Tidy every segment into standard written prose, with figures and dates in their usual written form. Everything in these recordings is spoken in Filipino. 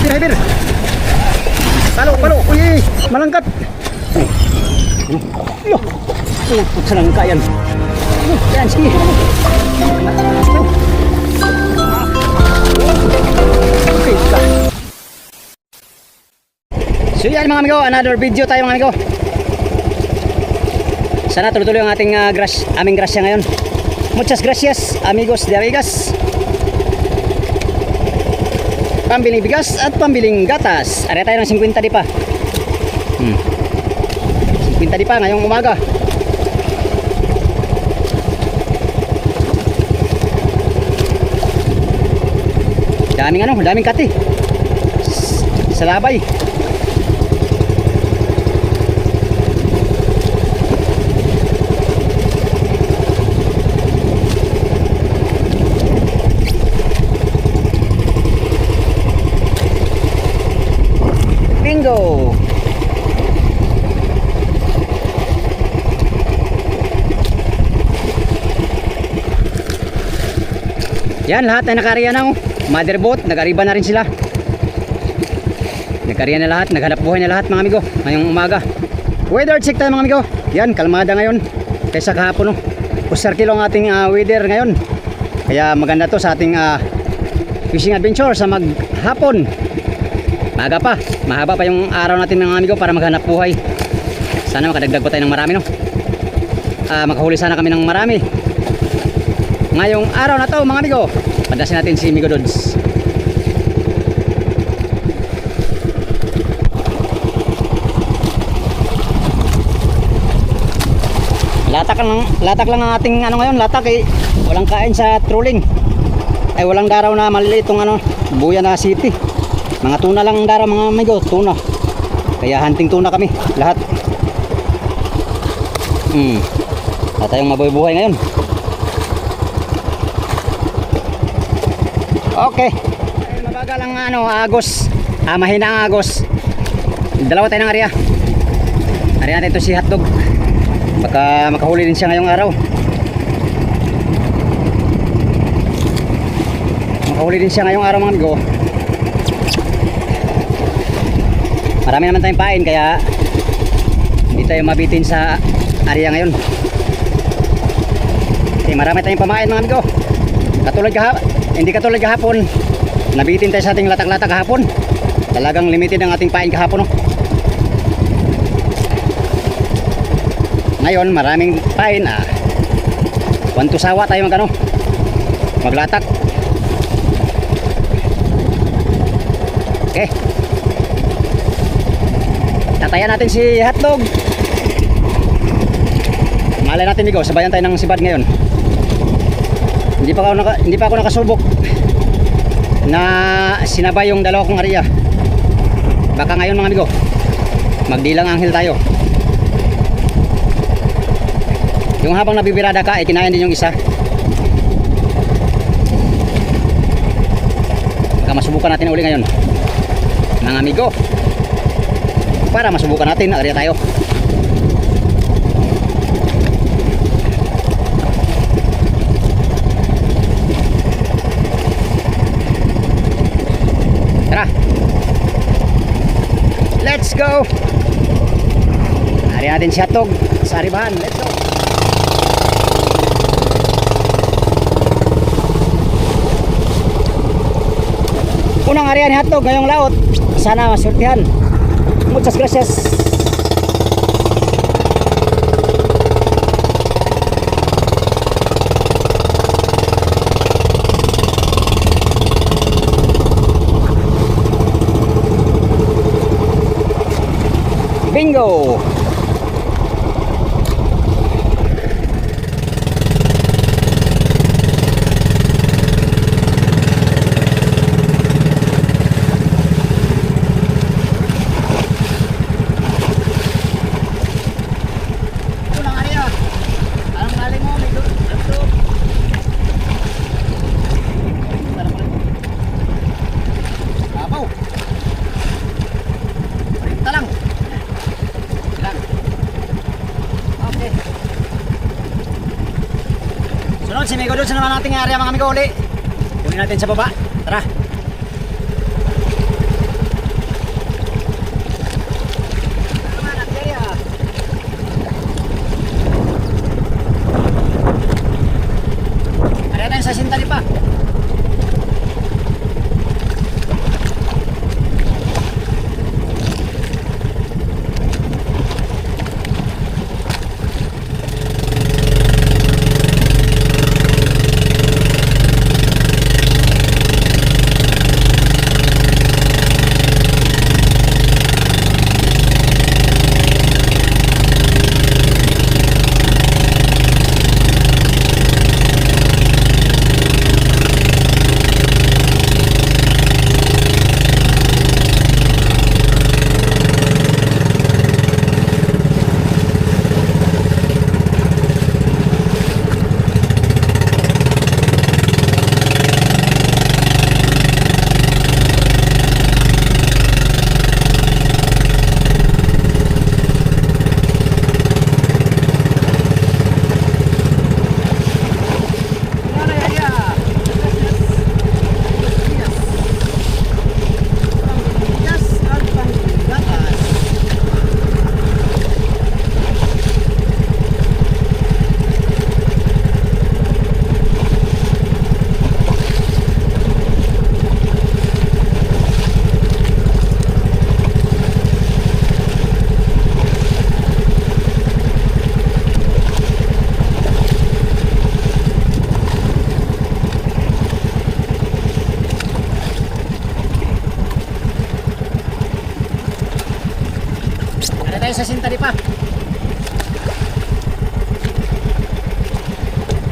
Driver. Palo. Uy, malangkat. Yo. Putsa lang kayan. Yan, sige. Okay, ka. So yan mga amigo, another video tayo mga amigo. Sana tuloy-tuloy ang ating aming grasya ngayon. Muchas gracias amigos de amigas. Pambiling bigas at pambiling gatas. Are tayo ng 50 di pa. 50 di pa ngayong umaga. Daming kati. Salabay. Bingo. Yan, lahat na nakariya na. Motherboat, nag-ariba na rin sila. Nag-ariya na lahat, naghanap buhay na lahat mga amigo ngayong umaga. Weather check tayo mga amigo. Yan, kalmada ngayon kaysa kahapon. Pusar kilo ang ating weather ngayon. Kaya maganda to sa ating fishing adventure sa maghapon. Maaga pa, mahaba pa yung araw natin mga amigo para maghanap buhay. Sana makadagdag pa tayo ng marami, no? Makahuli sana kami ng marami ngayong araw na to mga amigo. Padasin natin si Migo Dods. Latak lang ang ating ngayon, latak eh. Walang kain sa trolling. Ay walang daraw na maliliit tong Buya na City. Mga tuna lang daraw mga amigo, tuna. Kaya hunting tuna kami lahat. Wala tayong mabuhay ngayon. Okay. Mabagal ang agos. Mahina ang agos. Dalawa tayo ng area. Area natin ito si hotdog. Baka makahuli din siya ngayong araw. Makahuli din siya ngayong araw mga amigo. Marami naman tayong pain kaya hindi tayo mabitin sa area ngayon. Okay, marami tayong pamain mga amigo. Hindi katulad kahapon. Nabitin tayo sa ating latak-latak kahapon. Talagang limited ang ating pain kahapon, no? Ngayon maraming pain. Kwanto sawa tayo maglatak. Okay. Tatayan natin si hotdog. Malay natin Migo, sabayan tayo ng sibad ngayon. Hindi pa ako nakasubok na sinabay yung dalawa kong area. Baka ngayon mga amigo magdilang anghel tayo. Yung habang nabibirada ka kinain din yung isa. Baka masubukan natin uli ngayon mga amigo, para masubukan natin area tayo. Let's go. Hari natin si hotdog sa aribahan. Let's go. Unang area ni hotdog ngayong laot. Sana masurtihan. Muchas gracias. Bingo. si Migo doon sa naman nating area mga amigo uli. Gawin natin sa baba. Tara. Area tayo sa Sintali pa. Sa Sintali pa.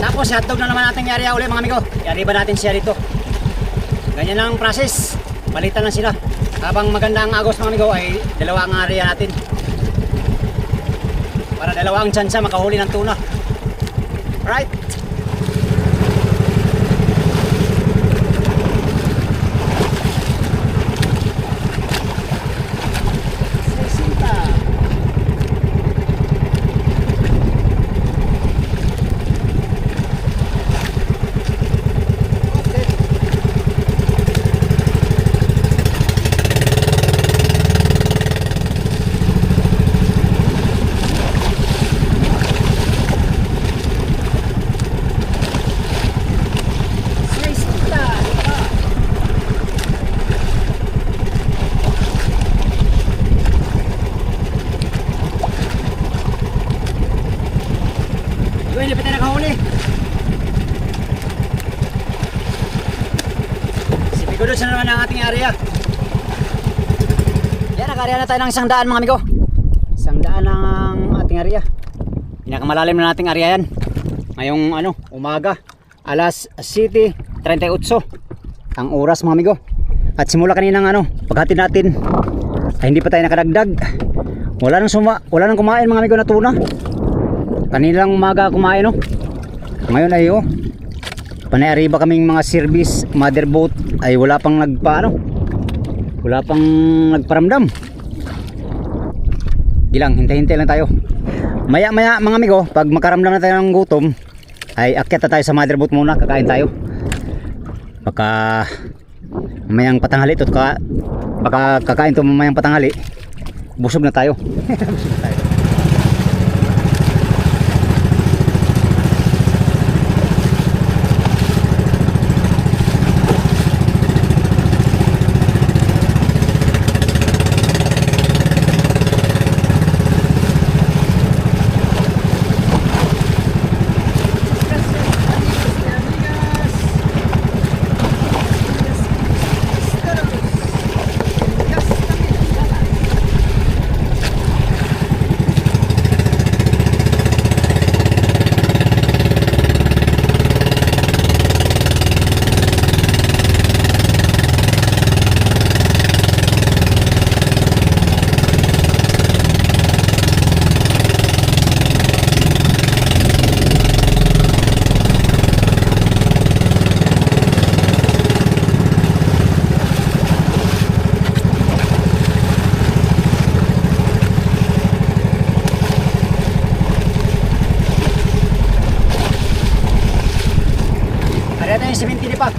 Tapos hotdog na naman natin area uli mga amigo. Yari ba natin siya dito? Ganyan ang process. Palitan lang sila. Habang maganda ang agos mga amigo ay dalawa ang area natin. Para dalawa ang tsansa makahuli ng tuna. Alright. Hindi pa tayo nakahuli. Siguro sa naman ang ating area. Yan, nag-area na tayo ng 100 mga amigo. 100 ang ating area. Pinakamalalim na nating area yan. Ngayong umaga, alas 7:38 ang oras mga amigo. At simula kaninang paghatid natin ay hindi pa tayo nakadagdag. Wala nang kumain mga amigo na tuna. Kanilang umaga kumain Ngayon ay panay-ariba kaming mga service mother boat ay wala pang nagparamdam. Gilang, hintay-hintay lang tayo. Maya-maya mga amigo, pag makaramdam na tayo ng gutom, ay akyat na tayo sa mother boat muna, kakain tayo. Baka mamayang patanghali baka kakain to mamayang patanghali. Busog na tayo. Busog na tayo. siminti pa.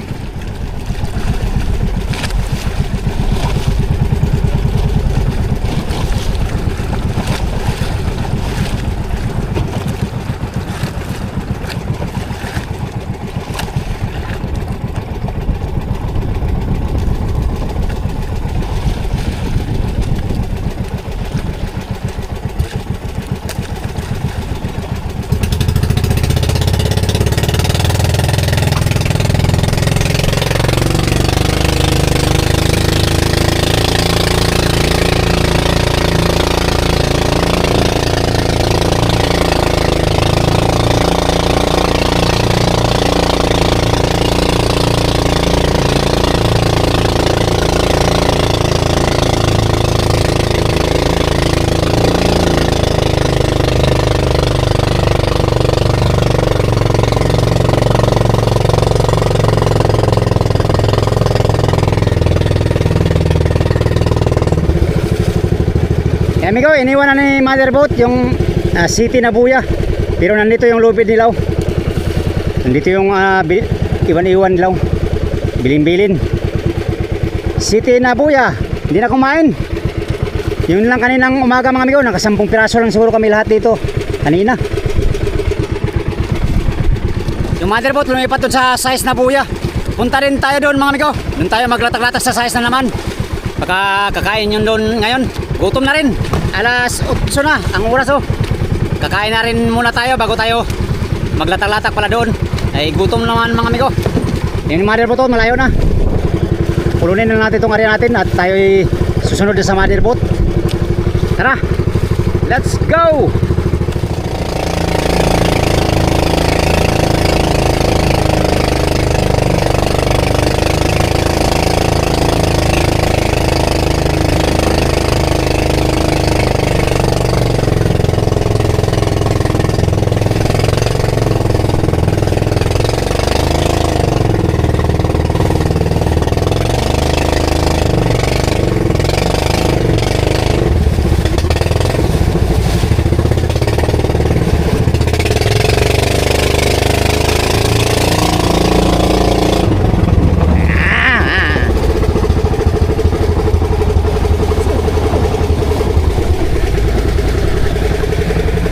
Amigo, iniwan na ni motherboat yung City Nabuya. Pero nandito yung lubid nilaw. Nandito yung iwan-iwan nilaw. Bilin-bilin. City Nabuya. Hindi na kumain. Yun lang kaninang umaga mga amigo. Naka 10 piraso lang siguro kami lahat dito. Kanina. Yung motherboat lumipat doon sa size Nabuya. Punta rin tayo doon mga amigo. Doon tayo maglatak-latak sa size na naman. Baka kakain yun doon ngayon. Gutom na rin. Alas 8 na ang oras oh. Kakain na rin muna tayo bago tayo maglatak-latak pala doon. Ay gutom naman mga amigo. Yung motherboat oh, malayo na. Pulunin na natin itong area natin at tayo susunod na sa motherboat. Tara. Let's go.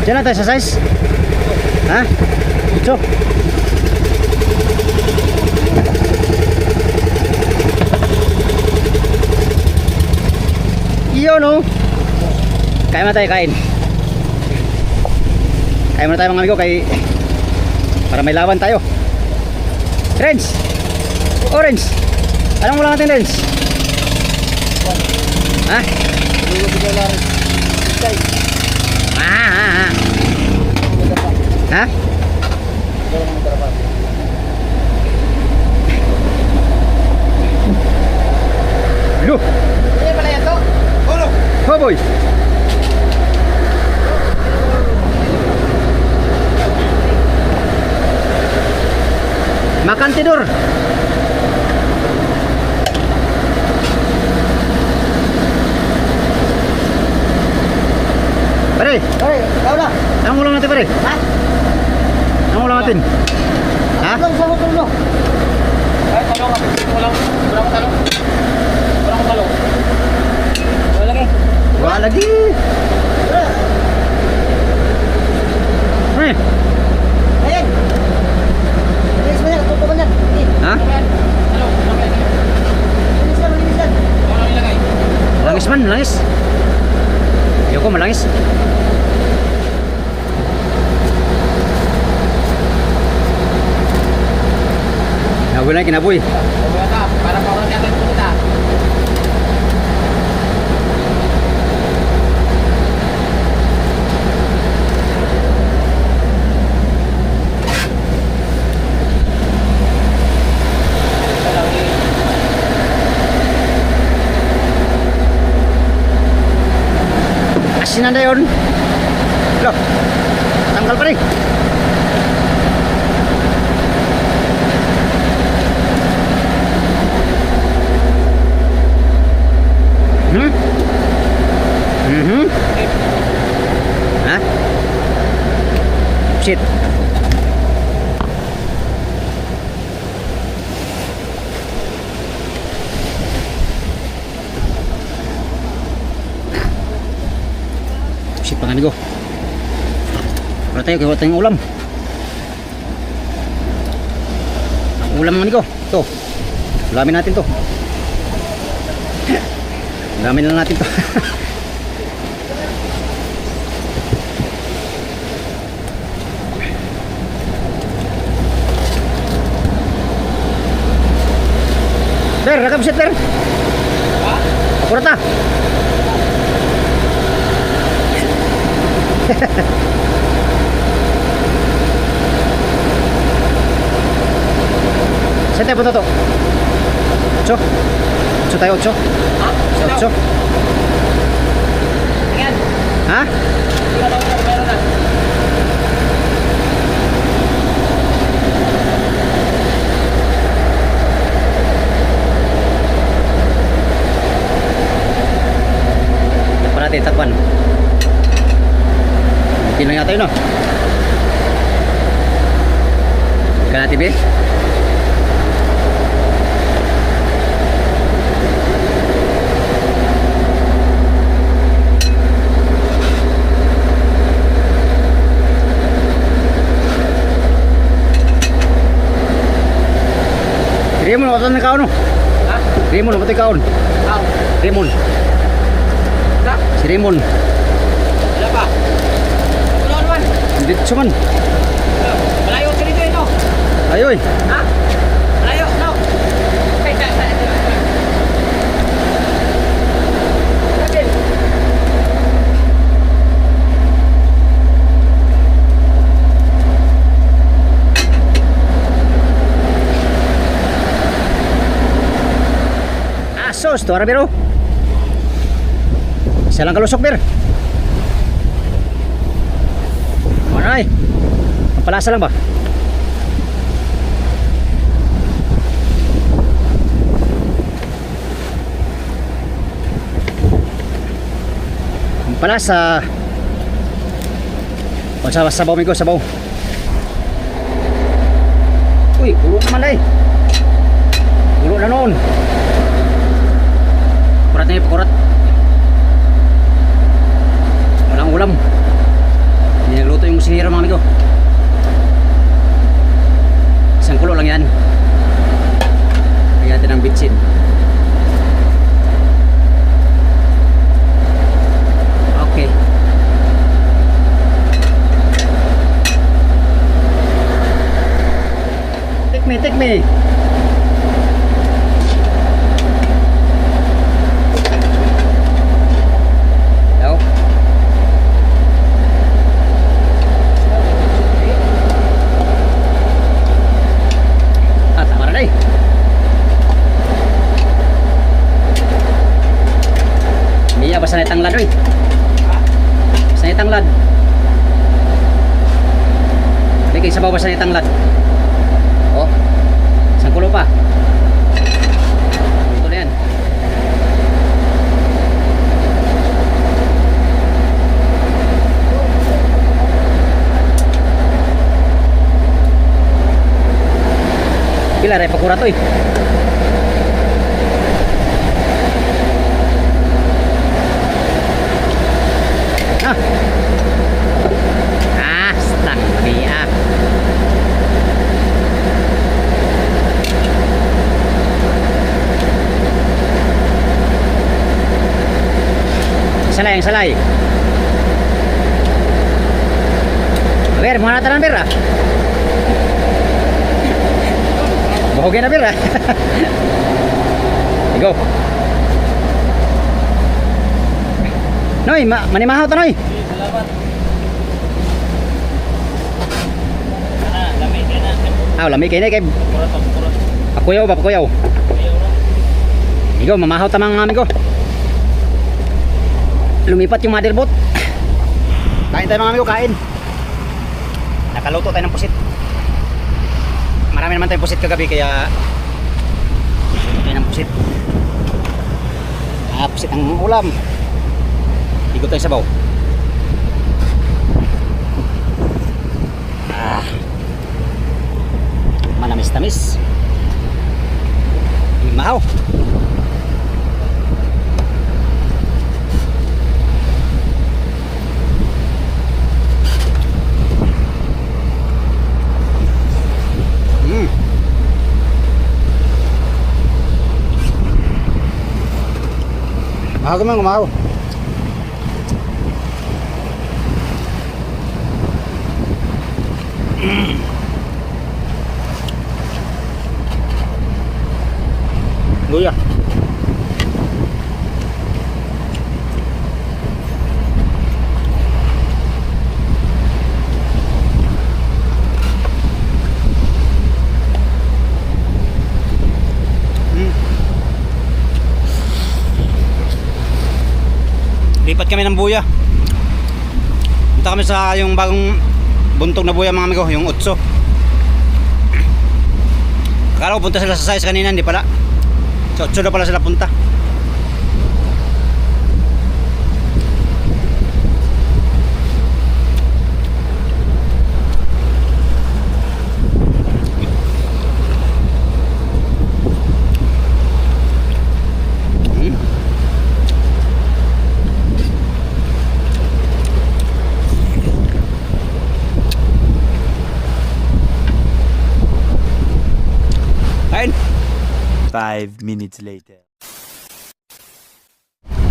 Diyan na tayo sa size. Ha? So. Iyon oh. Kain na tayo, kain. Kain muna tayo mga amigo kay para may laban tayo. Renz. Orange. Anong ulang natin, Renz? Ha? Ha? Look. Ini pala yan to? Ulo. Oh boy. Makan tidur. Pare, Kau dah. anong ulam natin pare? Ha? Anong ulam natin? Ha? Tulong. Ay, talong. Walang talong. Walang talong. Wala lagi. Wala lagi. Eh, Ayan. Linis mo yan. Tutukan yan. ha? Talong. Linis yan. Walang ilagay. Langis man, langis. Ayoko malangis. Nabuhay na kinabuhi. Para paulan natin ito kita. Asin na yun. Loh, tanggal pa rin. Ha? Shit. Wala tayo, kaya wala tayong ulam. Ang ulam mga amigo, ito. Ulamin natin to. Ulamin lang natin to. Ber, nakapsit ber. Akurat ah. Saan tayo punta to? 8? 8 tayo, 8? Ha? Sa 8? Ayan. Ha? Hindi ka daw meron na. Takpan natin, takpan. Hindi lang yata yun, no? Ika natin, be? Rimon, wala na kaon, no? Ha? Rimon, wala na kaon. Aw. Rimon. Wala. Si Rimon. Wala pa. Wala naman. Dito man. Malayo ka dito ito. Ayoy. Ha? Malayo. No. Okay, Sabil. Asos, to ara biro. Isa lang kalusok bir. Manay. Palasa lang ba? Palasa. O sabaw mi ko, sabaw. Uy, ulo naman ay. Ulo na noon. Kurat na yung pakurat. Walang ulam. Hindi nagluto yung sinira mga amigo. Isang kulo lang yan. Lagyan natin ng bitsin. Okay. Take me. Đâu? À, tạm vào đây. Mia basta na tanglad oy. Basta na tanglad. Bigay sabaw basta na tanglad. Oh. Isang kulo pa. Ito na yan. Pila rin pakura to eh. Ah. Ah, stuck dia. Salay, yang salay. Ber, mau nataran ber ah. Bahogay na ber ah. Go. Noy, manimahaw ta noy. Salamat. Lami ka na. Ah, lami kay kay. Kurot. Pakuyaw ba pakuyaw. Ayaw na. Igo, mamahaw ta mga amigo. Lumipat yung motherboard. Kain tayo mga amigo, kain. Nakaluto tayo ng pusit. Marami naman tayong pusit kagabi kaya luto tayo ng pusit. Ah, pusit ang ulam. Igo tayo sabaw. Ah. Manamis-tamis. Mahaw. Mahaw ka man, umahaw. Luya. Lipat kami ng buya. Punta kami sa yung bagong buntog na buya mga amigo, yung utso. Akala ko punta sila sa size kanina, hindi pala. Sa utso na pala sila punta. Ayun. 5 minutes later.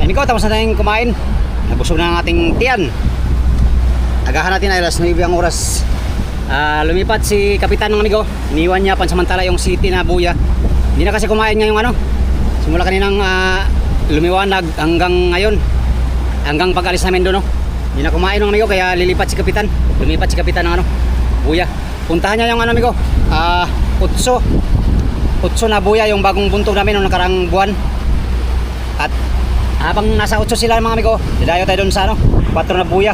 Ayun ko, tapos na tayong kumain. Nabusog na ang ating tiyan. Agahan natin ay alas 9 ang oras. Lumipat si Kapitan ng amigo. Iniwan niya pansamantala yung city na buya. Hindi na kasi kumain ngayong ano. Simula kaninang lumiwanag hanggang ngayon. Hanggang pag-alis namin doon. No? Hindi na kumain ng amigo kaya lilipat si Kapitan. Lumipat si Kapitan ng ano, buya. Puntahan niya yung ano amigo. Utso na buya yung bagong buntog namin noong nakarang buwan. At habang nasa utso sila mga amigo, didayo tayo doon sa ano, 4 na buya.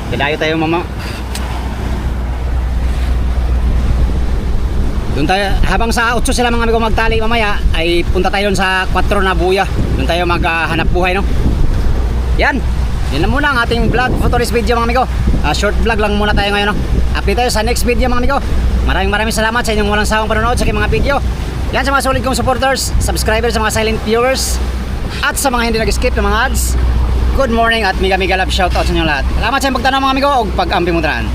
Didayo tayo mama. Doon tayo, habang sa utso sila mga amigo magtali mamaya, ay punta tayo doon sa 4 na buya. Doon tayo maghanap buhay no. Yan. Yan na muna ang ating vlog for today's video mga amigo. Short vlog lang muna tayo ngayon no. Update tayo sa next video mga amigo. Maraming salamat sa inyong walang sawang panonood sa aking mga video. Yan sa mga solid kong supporters, subscribers, sa mga silent viewers, at sa mga hindi nag-skip ng mga ads. Good morning at mega love shoutout sa inyo lahat. Salamat sa inyong pagtanaw mga amigo o pag-ampi mo tanan.